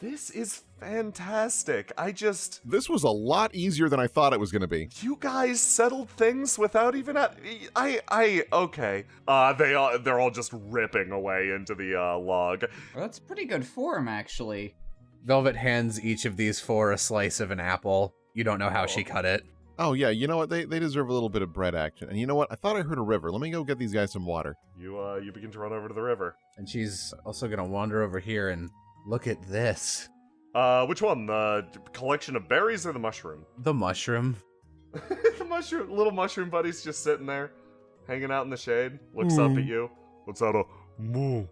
This is fantastic. This was a lot easier than I thought it was going to be. You guys settled things without even... Okay. They're all just ripping away into the log. Well, that's pretty good form, actually. Velvet hands each of these four a slice of an apple. You don't know how she cut it. Oh, yeah, you know what? They deserve a little bit of bread action. And you know what? I thought I heard a river. Let me go get these guys some water. You begin to run over to the river. And she's also going to wander over here and look at this. Which one? The collection of berries or the mushroom? The mushroom. The mushroom, little mushroom buddy's just sitting there, hanging out in the shade, looks up at you, lets out a moo.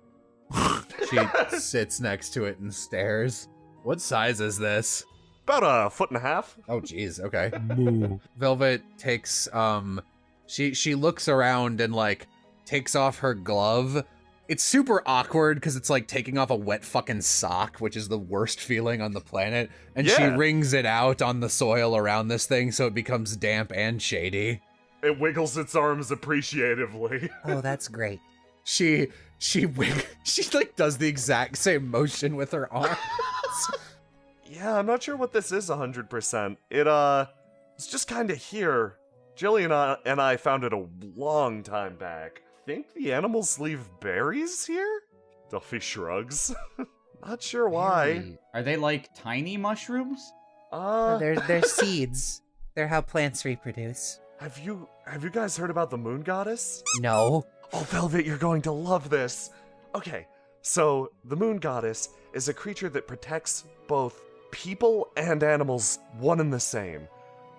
She sits next to it and stares. What size is this? About 1.5 feet. Oh, geez. Okay. Velvet takes, she looks around and, like, takes off her glove. It's super awkward because it's like taking off a wet fucking sock, which is the worst feeling on the planet. And she wrings it out on the soil around this thing so it becomes damp and shady. It wiggles its arms appreciatively. Oh, that's great. She like does the exact same motion with her arms. Yeah, I'm not sure what this is 100%. It's just kind of here. Jillian and I found it a long time back. Think the animals leave berries here? Delphi shrugs. Not sure why. Are they like tiny mushrooms? They're seeds. They're how plants reproduce. Have you guys heard about the moon goddess? No. Oh, Velvet, you're going to love this. Okay, so the moon goddess is a creature that protects both people and animals one and the same.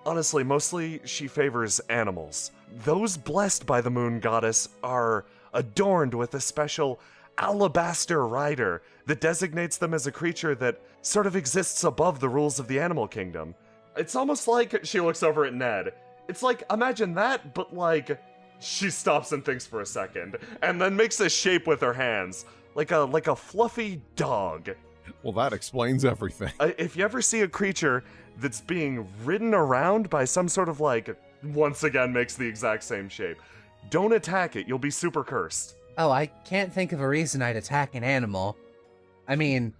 Honestly, mostly she favors animals. Those blessed by the moon goddess are adorned with a special alabaster rider that designates them as a creature that sort of exists above the rules of the animal kingdom. It's almost like, she looks over at Ned, it's like, imagine that, but like, she stops and thinks for a second, and then makes a shape with her hands, like a fluffy dog. Well, that explains everything. If you ever see a creature that's being ridden around by some sort of like, once again makes the exact same shape, don't attack it, you'll be super cursed. Oh, I can't think of a reason I'd attack an animal. I mean,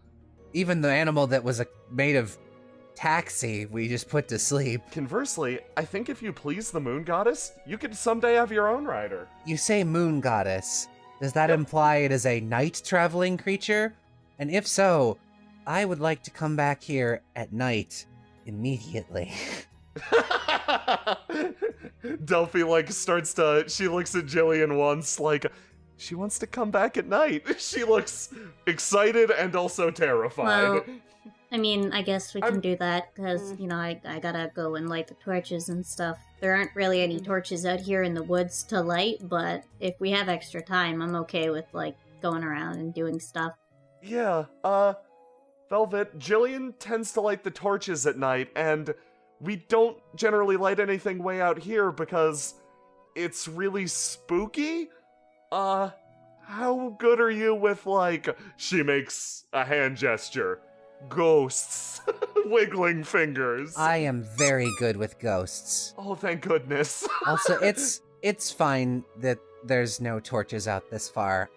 even the animal that was made of taxi we just put to sleep. Conversely, I think if you please the moon goddess, you could someday have your own rider. You say moon goddess. Does that imply it is a night traveling creature? And if so, I would like to come back here at night immediately. Delphi she looks at Jillian once like she wants to come back at night. She looks excited and also terrified. Well, I mean, I guess we can do that because, I gotta go and light the torches and stuff. There aren't really any torches out here in the woods to light, but if we have extra time, I'm okay with, going around and doing stuff. Yeah, Velvet, Jillian tends to light the torches at night, and we don't generally light anything way out here because it's really spooky. How good are you with, she makes a hand gesture, ghosts, wiggling fingers? I am very good with ghosts. Oh, thank goodness. Also, it's fine that there's no torches out this far.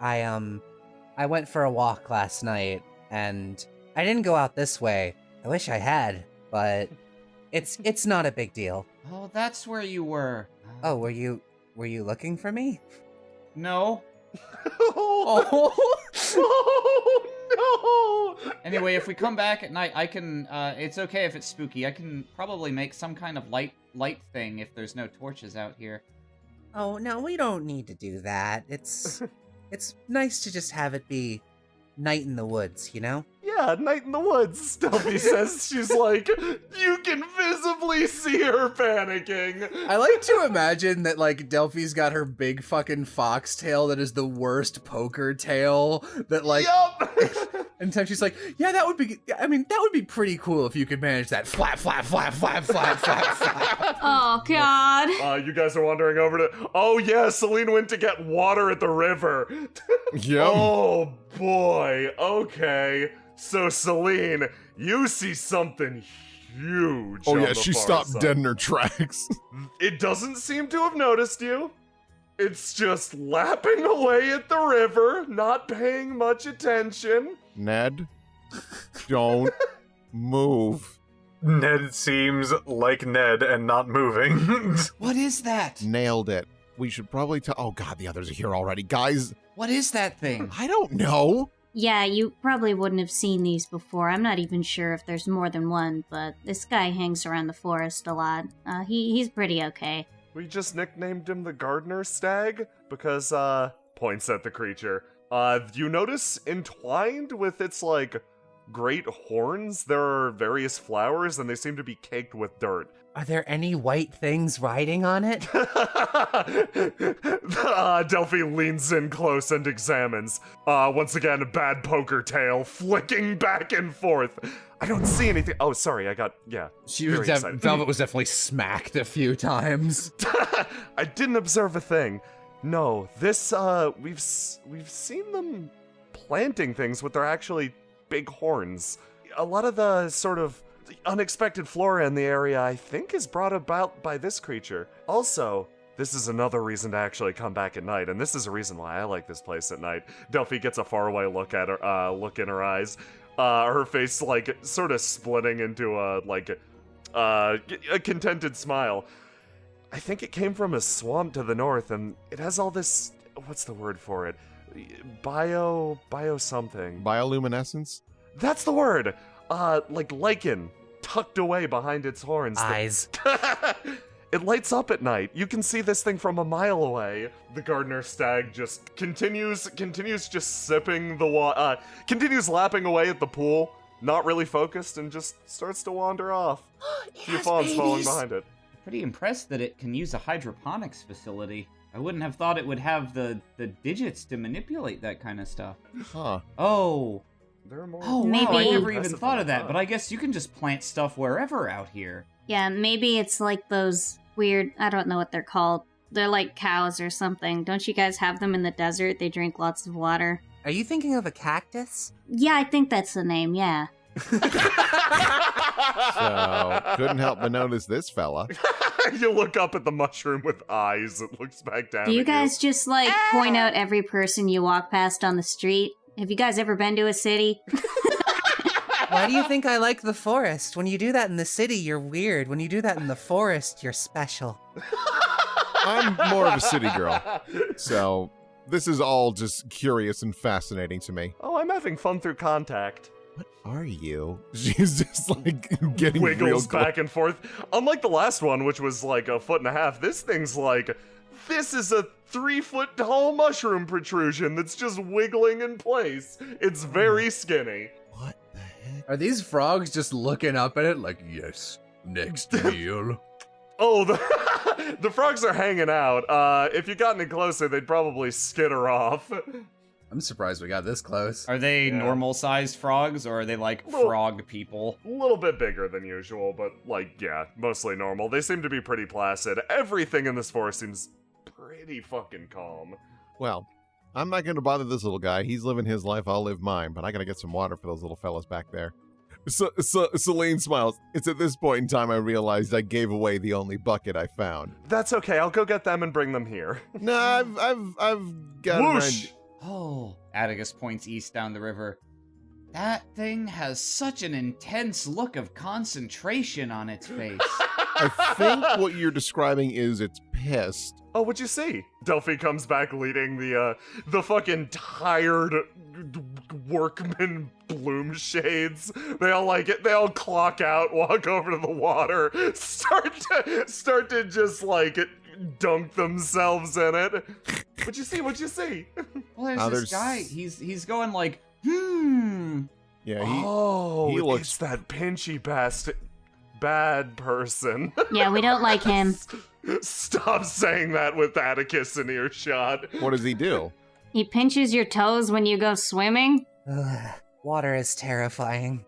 I went for a walk last night, and I didn't go out this way. I wish I had, but it's not a big deal. Oh, that's where you were. Oh, were you looking for me? No. Oh no! Anyway, if we come back at night, I can, it's okay if it's spooky. I can probably make some kind of light thing if there's no torches out here. Oh, no, we don't need to do that. It's nice to just have it be night in the woods, you know? Yeah, night in the woods, Delphi says. She's like, you can visibly see her panicking. I like to imagine that, Delphi's got her big fucking foxtail that is the worst poker tail that, Yup! And then she's like, yeah, that would be pretty cool if you could manage that. Flap, flap, flap, flap, flap, flap, flap. Oh, God. You guys are wandering over to... Oh, yeah, Celine went to get water at the river. Yum. Oh, boy. Okay. So, Celine, you see something huge. Oh, on yeah, the she far stopped side. dead in her tracks. It doesn't seem to have noticed you. It's just lapping away at the river, not paying much attention. Ned, Don't move. Ned seems like Ned and not moving. What is that? Nailed it. We should probably tell. Oh god, the others are here already. Guys, What is that thing? I don't know. Yeah, you probably wouldn't have seen these before. I'm not even sure if there's more than one, but this guy hangs around the forest a lot. He's pretty okay. We just nicknamed him the Gardener Stag because, points at the creature. You notice entwined with its, like, great horns, there are various flowers, and they seem to be caked with dirt. Are there any white things riding on it? Delphi leans in close and examines. Once again, a bad poker tail flicking back and forth. I don't see anything. Oh, sorry, I got, yeah. She was very excited. Velvet was definitely smacked a few times. I didn't observe a thing. No, this, we've seen them planting things with their actually big horns. A lot of the sort of unexpected flora in the area, I think, is brought about by this creature. Also, this is another reason to actually come back at night, and this is a reason why I like this place at night. Delphi gets a faraway look at her, look in her eyes. Her face, like, sort of splitting into a contented smile. I think it came from a swamp to the north, and it has all this, what's the word for it? Bio something. Bioluminescence? That's the word! Like lichen, tucked away behind its horns. Eyes. It lights up at night. You can see this thing from a mile away. The Gardener Stag just continues just sipping the water, continues lapping away at the pool, not really focused, and just starts to wander off. A few fawns following behind it. Pretty impressed that it can use a hydroponics facility. I wouldn't have thought it would have the digits to manipulate that kind of stuff. Huh. Oh. There are more. Oh, Maybe- wow, I never even Impressive thought of than I that, but I guess you can just plant stuff wherever out here. Yeah, maybe it's like those weird, I don't know what they're called. They're like cows or something. Don't you guys have them in the desert? They drink lots of water. Are you thinking of a cactus? Yeah, I think that's the name, yeah. So, couldn't help but notice this fella. You look up at the mushroom with eyes. It looks back down. Do you at guys just, like, point out every person you walk past on the street? Have you guys ever been to a city? Why do you think I like the forest? When you do that in the city, you're weird. When you do that in the forest, you're special. I'm more of a city girl. So, this is all just curious and fascinating to me. Oh, I'm having fun through contact. What are you? She's just like getting real Wiggles close. back and forth. Unlike the last one, which was like 1.5 feet, this thing's like, this is a 3-foot tall mushroom protrusion that's just wiggling in place. It's very skinny. What the heck? Are these frogs just looking up at it like, yes, next meal? Oh, the frogs are hanging out. If you got any closer, they'd probably skitter off. I'm surprised we got this close. Are they Yeah. normal-sized frogs, or are they like Well- frog people? A little bit bigger than usual, but like, yeah, mostly normal. They seem to be pretty placid. Everything in this forest seems pretty fucking calm. Well, I'm not going to bother this little guy. He's living his life. I'll live mine. But I got to get some water for those little fellas back there. Celine smiles. It's at this point in time I realized I gave away the only bucket I found. That's okay. I'll go get them and bring them here. No, I've got it Whoosh! right. Oh. Atticus points east down the river. That thing has such an intense look of concentration on its face. I think what you're describing is it's pissed. Oh, what'd you see? Delphi comes back leading the fucking tired workman bloom shades. They all clock out, walk over to the water, start to just like dunk themselves in it. What'd you see? Well, there's this guy. He's going like, Yeah, he he looks- it's that pinchy bad person. Yeah, we don't like him. Stop saying that with Atticus in earshot. what does he do? He pinches your toes when you go swimming? Ugh, water is terrifying.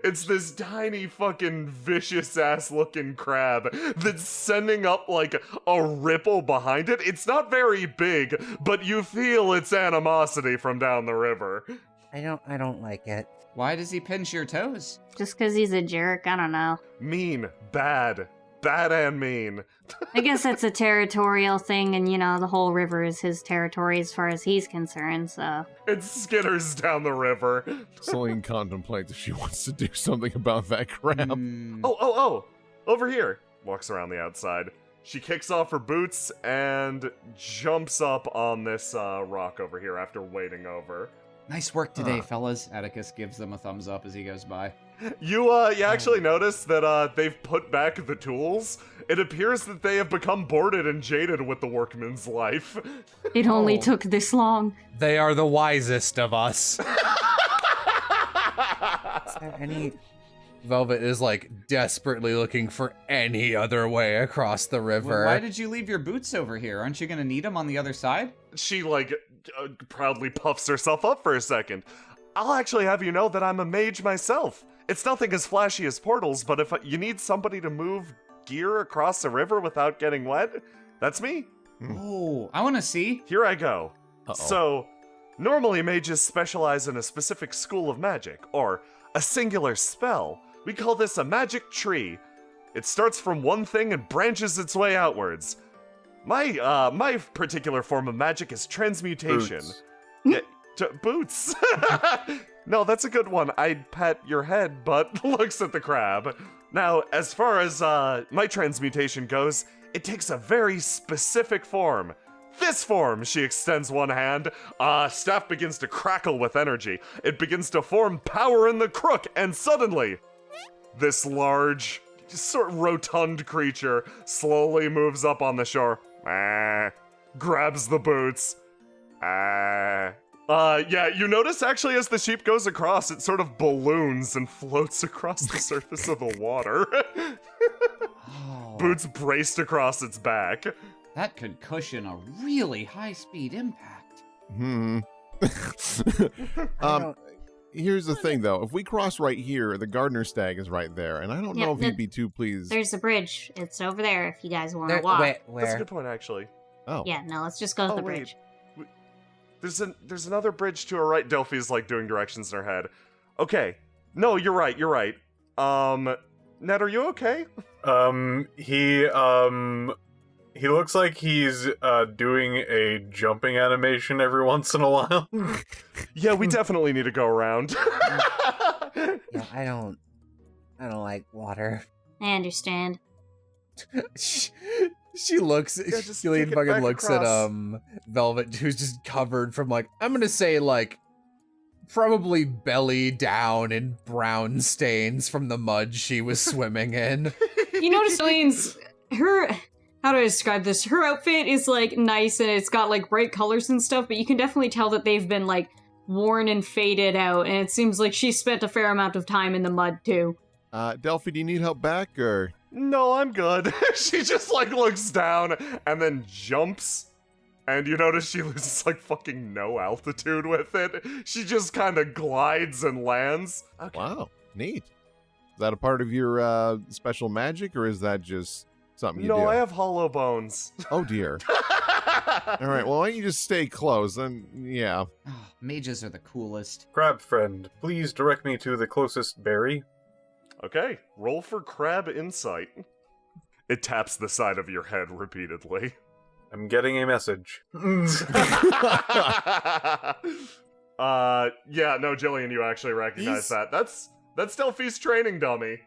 It's this tiny fucking vicious ass looking crab that's sending up like a ripple behind it. It's not very big, but you feel its animosity from down the river. I don't like it. why does he pinch your toes? Just because he's a jerk? I don't know. Mean, bad, bad and mean. I guess that's a territorial thing, and the whole river is his territory as far as he's concerned, so. It skitters down the river. Celine contemplates if she wants to do something about that crab. Oh, over here. Walks around the outside. She kicks off her boots and jumps up on this rock over here after wading over. Nice work today, fellas. Atticus gives them a thumbs up as he goes by. You actually notice that they've put back the tools. It appears that they have become bored and jaded with the workman's life. It only took this long. They are the wisest of us. Is there any... Velvet is like desperately looking for any other way across the river. Why did you leave your boots over here? Aren't you gonna need them on the other side? She, proudly puffs herself up for a second. I'll actually have you know that I'm a mage myself. It's nothing as flashy as portals, but if you need somebody to move gear across the river without getting wet, that's me. Oh, I want to see. Here I go. Uh-oh. So, normally mages specialize in a specific school of magic, or a singular spell. We call this a magic tree. It starts from one thing and branches its way outwards. My particular form of magic is transmutation. Boots. Yeah, boots. No, that's a good one. I'd pat your head, but looks at the crab. Now, as far as my transmutation goes, it takes a very specific form. This form, she extends one hand. Staff begins to crackle with energy. It begins to form power in the crook, and suddenly, this large, sort of rotund creature slowly moves up on the shore. Grabs the boots. Yeah, you notice actually as the sheep goes across, it sort of balloons and floats across the surface of the water. Oh, Boots braced across its back. that could cushion a really high-speed impact. Here's the thing, though. If we cross right here, the gardener stag is right there, and I don't know if he'd be too pleased. There's a bridge. It's over there if you guys want to There, walk. wait, That's a where? good point, actually. Oh. Yeah, no, let's just go to the bridge. There's another bridge to our right. Delphi's doing directions in her head. Okay. No, you're right. Ned, are you okay? He looks like he's doing a jumping animation every once in a while. Yeah, we definitely need to go around. Yeah, I don't like water. I understand. She looks, just Gillian kick it fucking back looks across. at Velvet, who's just covered from I'm gonna say probably belly down in brown stains from the mud she was swimming in. You notice Elaine's how do I describe this? Her outfit is nice and it's got bright colors and stuff, but you can definitely tell that they've been worn and faded out, and it seems like she spent a fair amount of time in the mud too. Delphi, do you need help back, or? No, I'm good. She just looks down and then jumps. And you notice she loses fucking no altitude with it. She just kind of glides and lands. Okay. Wow, neat. Is that a part of your special magic, or is that just something you do? No, I have hollow bones. Oh dear. All right, well, why don't you just stay close, and yeah. Oh, mages are the coolest. Crab friend, please direct me to the closest berry. Okay, roll for crab insight. It taps the side of your head repeatedly. I'm getting a message. Yeah, no, Jillian, you actually recognize that. That's Delphi's training dummy.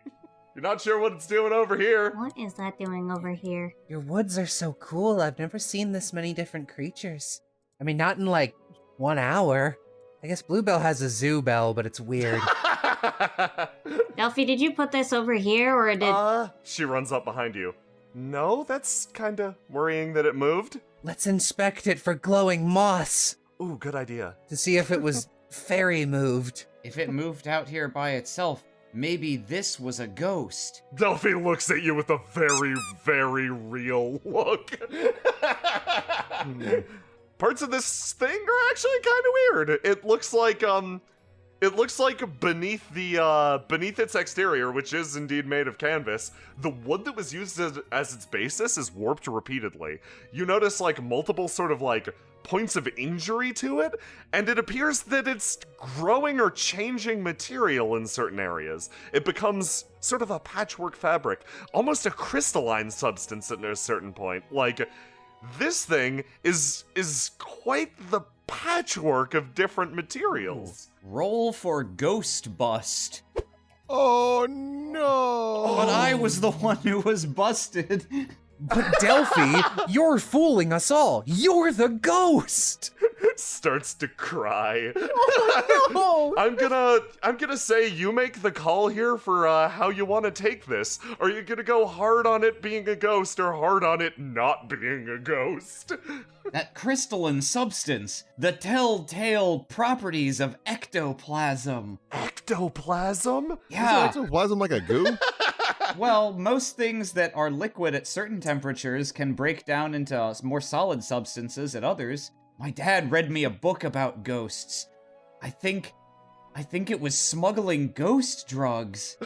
You're not sure what it's doing over here. What is that doing over here? Your woods are so cool. I've never seen this many different creatures. I mean, not in 1 hour. I guess Bluebell has a zoo bell, but it's weird. Delphi, did you put this over here, or did... She runs up behind you. No, that's kinda worrying that it moved. Let's inspect it for glowing moss Ooh, good idea. to see if it was fairy moved. If it moved out here by itself, maybe this was a ghost. Delphi looks at you with a very, very real look. Parts of this thing are actually kind of weird. It looks like It looks like beneath its exterior, which is indeed made of canvas, the wood that was used as its basis is warped repeatedly. You notice like multiple sort of like points of injury to it, and it appears that it's growing or changing material in certain areas. It becomes sort of a patchwork fabric, almost a crystalline substance at a certain point. Like, this thing is quite the patchwork of different materials. Roll for Ghost Bust. Oh no! But I was the one who was busted. But Delphi, you're fooling us all. You're the ghost. Starts to cry. Oh, no. I'm gonna say you make the call here for how you want to take this. Are you gonna go hard on it being a ghost or hard on it not being a ghost? That crystalline substance, the telltale properties of ectoplasm. Ectoplasm? Yeah. Is ectoplasm like a goo? Well, most things that are liquid at certain temperatures can break down into more solid substances at others. My dad read me a book about ghosts. I think it was smuggling ghost drugs.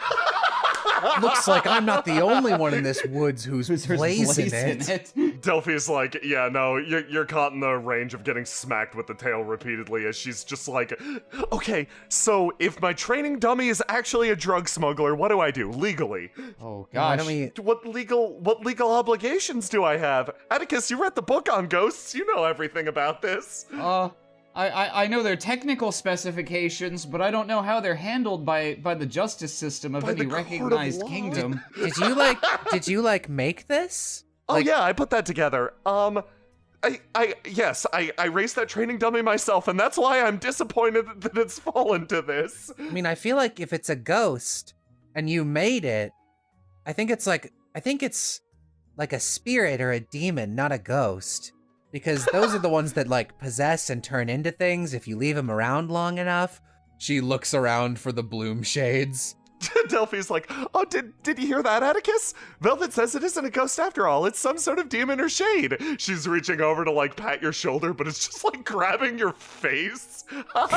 Looks like I'm not the only one in this woods who's blazing it. Delphi's like, yeah, no, you're caught in the range of getting smacked with the tail repeatedly as she's just like, okay, so if my training dummy is actually a drug smuggler, what do I do legally? Oh Why gosh. don't we... What legal obligations do I have? Atticus, you read the book on ghosts. You know everything about this. I know their technical specifications, but I don't know how they're handled by the justice system of By any the court of recognized law? kingdom. Did you make this? Oh Like- yeah, I put that together. Yes, I raced that training dummy myself, and that's why I'm disappointed that it's fallen to this. I mean, I feel like if it's a ghost and you made it, I think it's like a spirit or a demon, not a ghost. Because those are the ones that like possess and turn into things if you leave them around long enough. She looks around for the bloom shades. Delphi's like, oh, did you hear that, Atticus? Velvet says it isn't a ghost after all. It's some sort of demon or shade. She's reaching over to like pat your shoulder, but it's just like grabbing your face. That's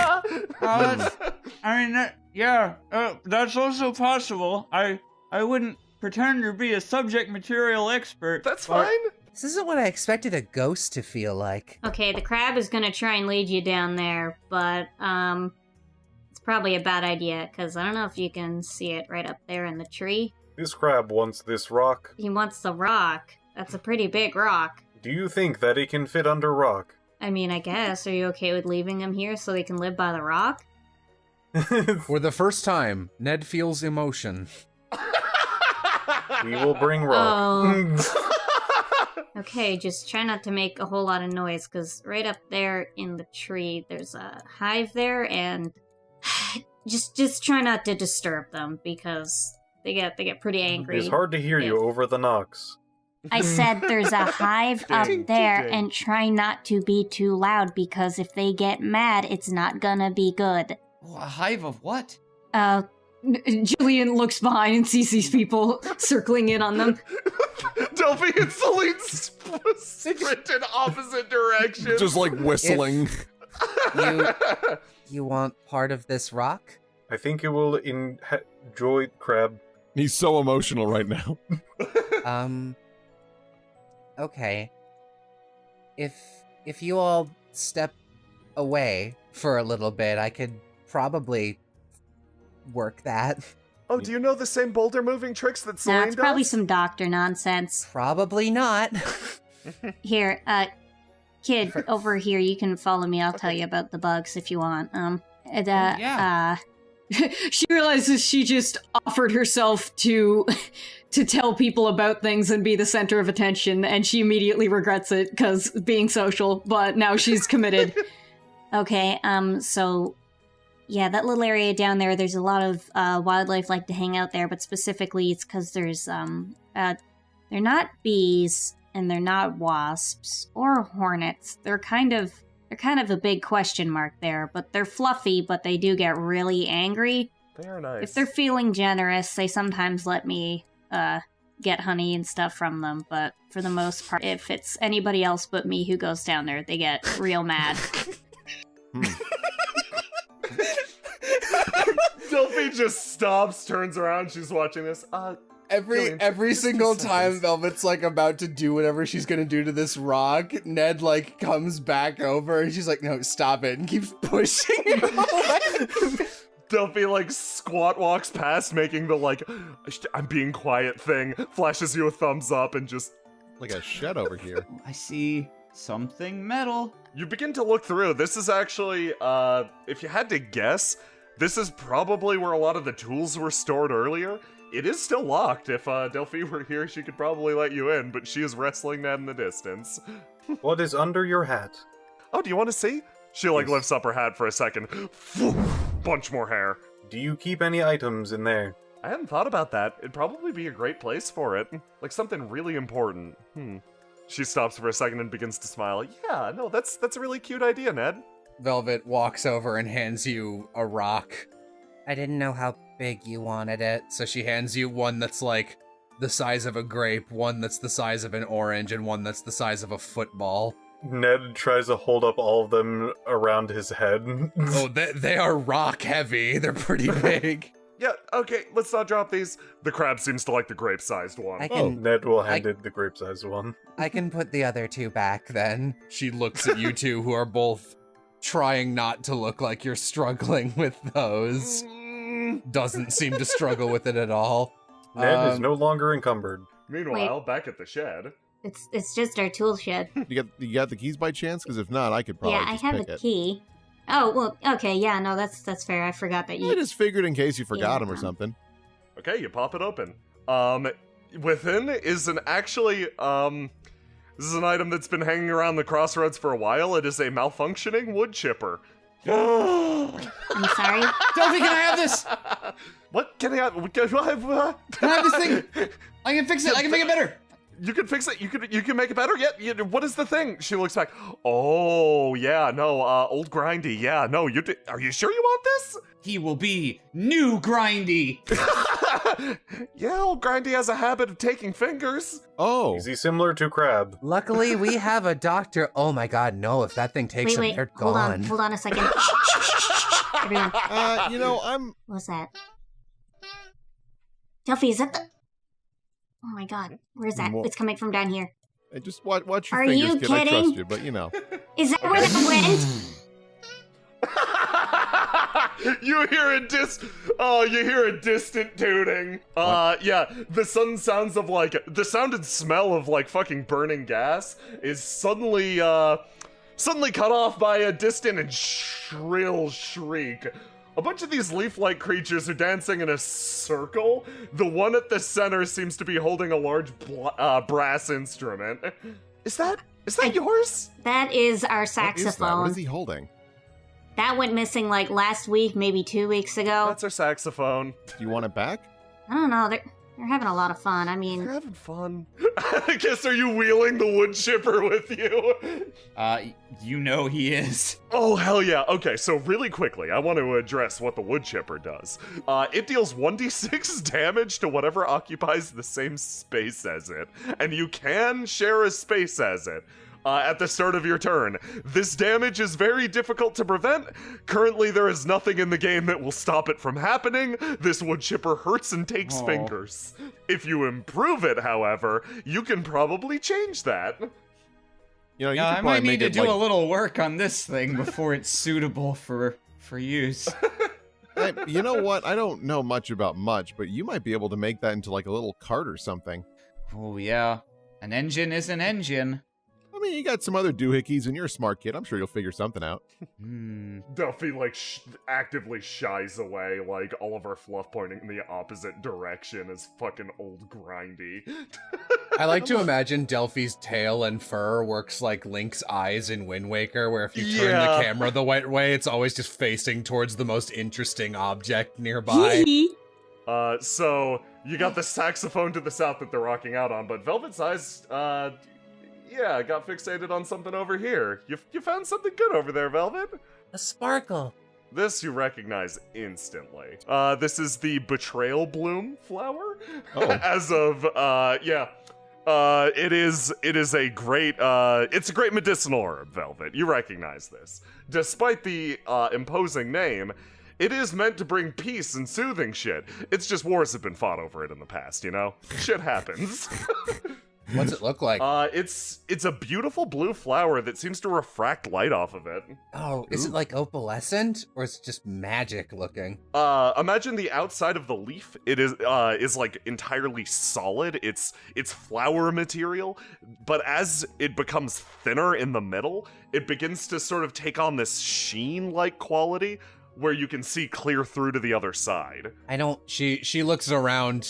also possible. I wouldn't pretend to be a subject material expert. That's fine. This isn't what I expected a ghost to feel like. Okay, the crab is gonna try and lead you down there, but it's probably a bad idea because I don't know if you can see it right up there in the tree. This crab wants this rock. He wants the rock. That's a pretty big rock. Do you think that he can fit under rock? I mean, I guess. Are you okay with leaving him here so they can live by the rock? For the first time, Ned feels emotion. We will bring rock. Okay, just try not to make a whole lot of noise, because right up there in the tree, there's a hive there, and just try not to disturb them, because they get pretty angry. It's hard to hear you over the knocks. I said there's a hive up Ding, there, ding. and try not to be too loud, because if they get mad, it's not gonna be good. Oh, a hive of what? Jillian looks behind and sees these people circling in on them. Delphi and Celine sprint in opposite directions. Just like whistling. You want part of this rock? I think it will enjoy crab. He's so emotional right now. Okay. If you all step away for a little bit, I could probably work that. Oh, do you know the same boulder moving tricks that Celine Nah, does? it's probably some doctor nonsense. Probably not. Here, kid, over here, you can follow me. I'll tell you about the bugs if you want. Yeah. She realizes she just offered herself to tell people about things and be the center of attention, and she immediately regrets it because being social, but now she's committed. Okay, so yeah, that little area down there, there's a lot of wildlife like to hang out there, but specifically it's because there's they're not bees and they're not wasps or hornets. They're kind of a big question mark there, but they're fluffy, but they do get really angry. They are nice. If they're feeling generous, they sometimes let me get honey and stuff from them, but for the most part, if it's anybody else but me who goes down there, they get real mad. Delphi just stops, turns around, she's watching this. Every single time Velvet's like about to do whatever she's gonna do to this rock, Ned like comes back over and she's like, no, stop it, and keeps pushing it away. Delphi like squat walks past, making the like, I'm being quiet thing, flashes you a thumbs up and just... Like a shed over here. I see something metal. You begin to look through. This is actually, if you had to guess, this is probably where a lot of the tools were stored earlier. It is still locked. If Delphi were here, she could probably let you in, but she is wrestling Ned in the distance. What is under your hat? Oh, do you want to see? She like Yes. lifts up her hat for a second. Bunch more hair. Do you keep any items in there? I hadn't thought about that. It'd probably be a great place for it. Like something really important. She stops for a second and begins to smile. Yeah, no, that's a really cute idea, Ned. Velvet walks over and hands you a rock. I didn't know how big you wanted it. So she hands you one that's like the size of a grape, one that's the size of an orange, and one that's the size of a football. Ned tries to hold up all of them around his head. Oh, they are rock heavy. They're pretty big. Yeah, okay, let's not drop these. The crab seems to like the grape-sized one. I Oh, can Ned will hand it the grape-sized one. I can put the other two back then. She looks at you two, who are both trying not to look like you're struggling with those. Doesn't seem to struggle with it at all. Ned is no longer encumbered. Meanwhile, back at the shed. It's just our tool shed. You got the keys by chance? Because if not, I could probably Yeah, I just have pick a it. key. Oh, well, okay, yeah, no, that's fair. I forgot that I you... just figured in case you forgot them or Yeah. something. Okay, you pop it open. Within is an actually, this is an item that's been hanging around the crossroads for a while. It is a malfunctioning wood chipper. I'm sorry. Delphi, can I have this? What? Can I have... Can Can I have this thing? I can fix it. I can make it better. You can fix it. You can make it better. Yeah. What is the thing? She looks back. Oh yeah, no. Old Grindy. Yeah, no. Are you sure you want this? He will be new Grindy. Yeah, old Grindy has a habit of taking fingers. Oh, Is he similar to Crab? Luckily, we have a doctor. Oh my god, no, if that thing takes them, Wait, they're hold gone. hold on a second. Everyone, I'm... what's that? Delphi, is that the... Oh my god, where's that? Well- It's coming from down here. Just watch your Are fingers, you kid. I trust kidding? you, but Is that where that went? You hear a distant tooting. Yeah, the sudden sounds of the sound and smell of fucking burning gas is suddenly cut off by a distant and shrill shriek. A bunch of these leaf-like creatures are dancing in a circle. The one at the center seems to be holding a large brass instrument. Is that yours? That is our what is that? What saxophone. is he holding? That went missing last week, maybe 2 weeks ago. That's our saxophone. Do you want it back? I don't know. They're having a lot of fun. I mean, We're having fun. I guess, are you wheeling the wood chipper with you? You know he is. Oh, hell yeah. Okay, so really quickly, I want to address what the wood chipper does. It deals 1d6 damage to whatever occupies the same space as it, and you can share a space as it. At the start of your turn. This damage is very difficult to prevent. Currently, there is nothing in the game that will stop it from happening. This wood chipper hurts and takes Aw. fingers. If you improve it, however, you can probably change that. You know, you Yeah, could I might probably need make to it do a little work on this thing before it's suitable for use. Hey, you know what? I don't know much about much, but you might be able to make that into like a little cart or something. Oh yeah, an engine is an engine. I mean, you got some other doohickeys, and you're a smart kid. I'm sure you'll figure something out. Delphi, actively shies away, Oliver Fluff pointing in the opposite direction as fucking old Grindy. I like to imagine Delphi's tail and fur works like Link's eyes in Wind Waker, where if you turn Yeah. the camera the right way, it's always just facing towards the most interesting object nearby. So, you got the saxophone to the south that they're rocking out on, but Velvet's eyes, got fixated on something over here. You found something good over there, Velvet? A sparkle. This you recognize instantly. This is the Betrayal Bloom flower. Oh. As of, it is a great, it's a great medicinal herb, Velvet. You recognize this. Despite the imposing name, It is meant to bring peace and soothing shit. It's just wars have been fought over it in the past, you know? Shit happens. What's it look like? It's a beautiful blue flower that seems to refract light off of it. Oh, is it like opalescent, or is it just magic looking? Imagine the outside of the leaf. It is like entirely solid. It's flower material, but as it becomes thinner in the middle, it begins to sort of take on this sheen-like quality where you can see clear through to the other side. I don't. She looks around.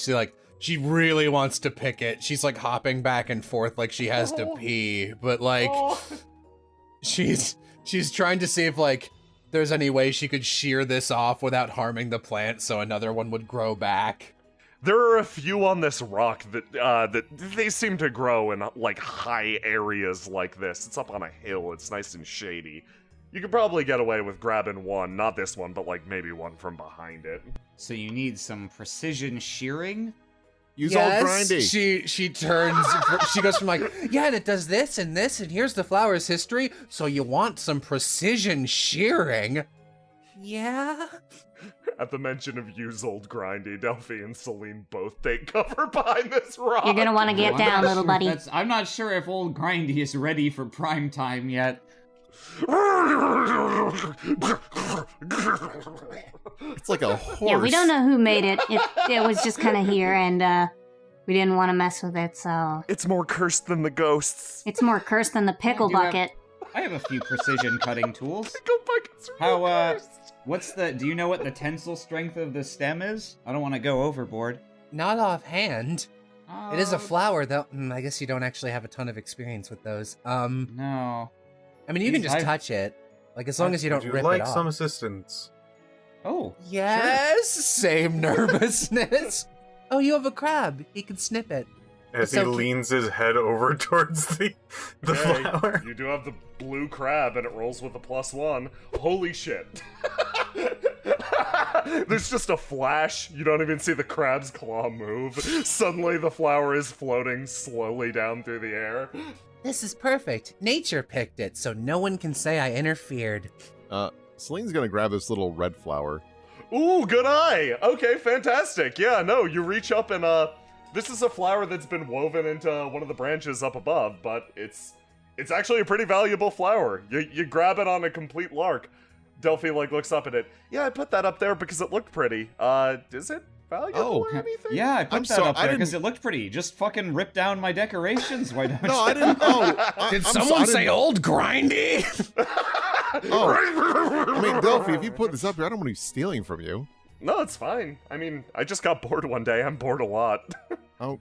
She really wants to pick it. She's like hopping back and forth like she has to pee, but like she's trying to see if like there's any way she could shear this off without harming the plant so another one would grow back. There are a few on this rock that they seem to grow in like high areas like this. It's up on a hill. It's nice and shady. You could probably get away with grabbing one, not this one, but like maybe one from behind it. So you need some precision shearing? Use old grindy. She turns, she goes from like, yeah, and it does this, and here's the flower's history, so you want some precision shearing. Yeah. At the mention of use old grindy, Delphi and Celine both take cover behind this rock. You're gonna want to get I'm down, not little sure buddy. I'm not sure if old Grindy is ready for prime time yet. It's like a horse. Yeah, we don't know who made it. It was just kind of here, and we didn't want to mess with it, so... It's more cursed than the ghosts. It's more cursed than the pickle bucket. I have a few precision cutting tools. Pickle bucket's real cursed. Do you know what the tensile strength of the stem is? I don't want to go overboard. Not offhand. It is a flower, though. I guess you don't actually have a ton of experience with those. No. I mean, you can just touch it, like as long as you don't rip like it off. some assistance? Oh. Yes, same nervousness. Oh, you have a crab. He can snip it. As So he leans his head over towards the Hey, flower. you do have the blue crab, and it rolls with a +1. Holy shit. There's just a flash. You don't even see the crab's claw move. Suddenly, the flower is floating slowly down through the air. This is perfect. Nature picked it, so no one can say I interfered. Celine's gonna grab this little red flower. Ooh, good eye. Okay, fantastic. Yeah, no, you reach up and this is a flower that's been woven into one of the branches up above, but it's actually a pretty valuable flower. You grab it on a complete lark. Delphi looks up at it. Yeah, I put that up there because it looked pretty. Is it valuable or anything? Yeah, I put I'm that sorry, up I there because didn't- it looked pretty. Just fucking rip down my decorations. Why don't No, you? I didn't. Oh, Did I'm someone so- I say didn't- old grindy? Oh, I mean, Delphi, if you put this up here, I don't want to be stealing from you. No, it's fine. I mean, I just got bored one day. I'm bored a lot. Oh,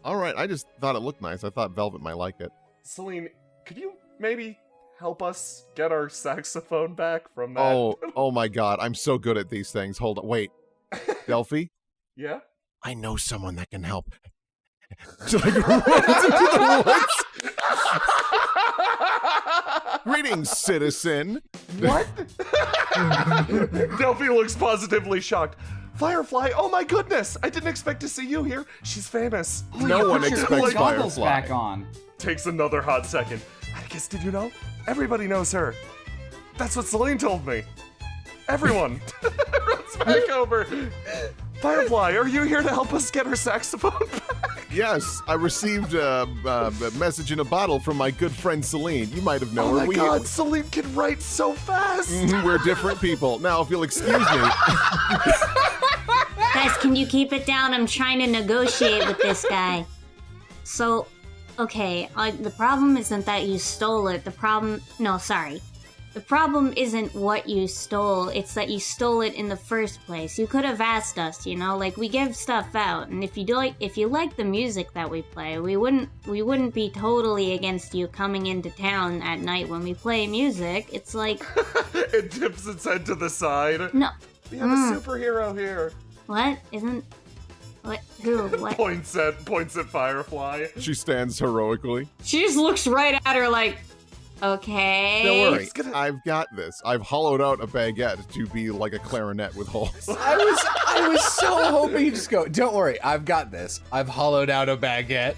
all right. I just thought it looked nice. I thought Velvet might like it. Celine, could you maybe help us get our saxophone back from that? Oh my God! I'm so good at these things. Hold on, wait, Delphi. Yeah? I know someone that can help. So I runs into the woods. Greetings, citizen. What? Delphi looks positively shocked. Firefly, oh my goodness! I didn't expect to see you here. She's famous. No one Put your expects goggles Firefly. back on. Takes another hot second. I guess, did you know? Everybody knows her. That's what Celine told me. Everyone. Runs back over. Firefly, are you here to help us get her saxophone back? Yes, I received a message in a bottle from my good friend Celine. You might have known Oh her. my god, Celine can write so fast! We're different people. Now, if you'll excuse me. Guys, can you keep it down? I'm trying to negotiate with this guy. So, okay, the problem isn't that you stole it. The problem isn't what you stole. It's that you stole it in the first place. You could have asked us, you know, like we give stuff out, and if you like the music that we play, we wouldn't be totally against you coming into town at night when we play music. It's like It tips its head to the side. no, We have a superhero here. what isn't what who what? Points at Firefly. She stands heroically. She just looks right at her like, okay. Don't worry, It's gonna- I've got this. I've hollowed out a baguette to be like a clarinet with holes. I was so hoping you'd just go, don't worry, I've got this. I've hollowed out a baguette.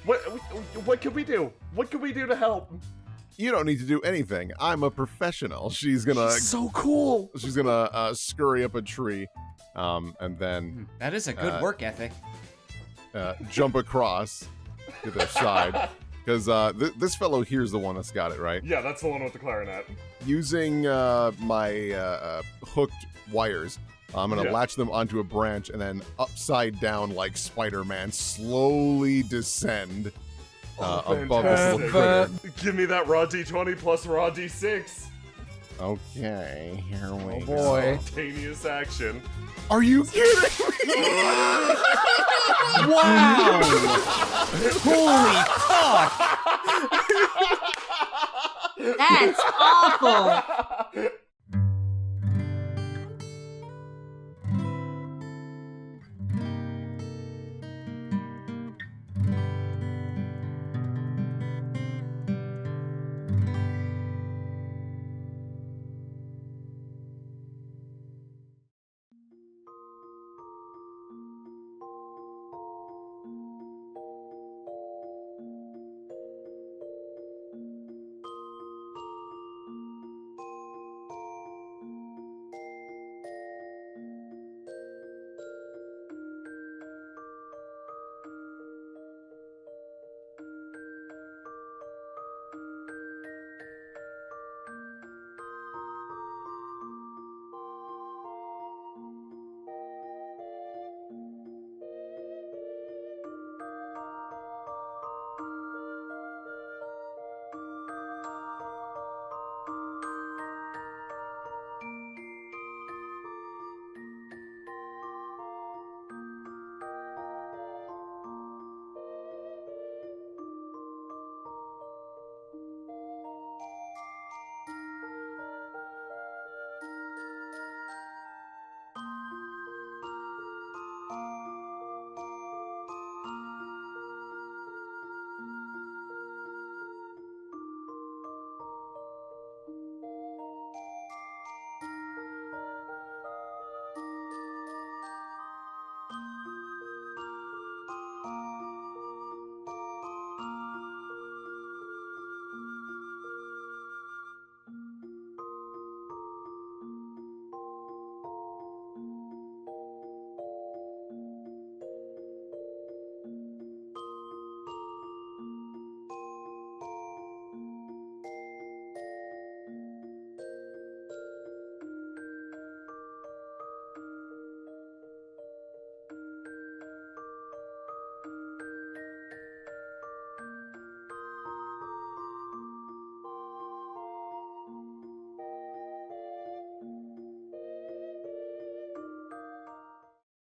What can we do? What can we do to help? You don't need to do anything. I'm a professional. She's gonna So cool. she's gonna scurry up a tree, and then That is a good work ethic. jump across to their side. Because this fellow here's the one that's got it, right? Yeah, that's the one with the clarinet. Using my hooked wires, I'm going to latch them onto a branch and then upside down like Spider-Man slowly descend above this little critter. Give me that raw D20 plus raw D6. Okay, here we go. boy. Spontaneous action. Are you kidding me? Wow! Holy fuck! That's awful.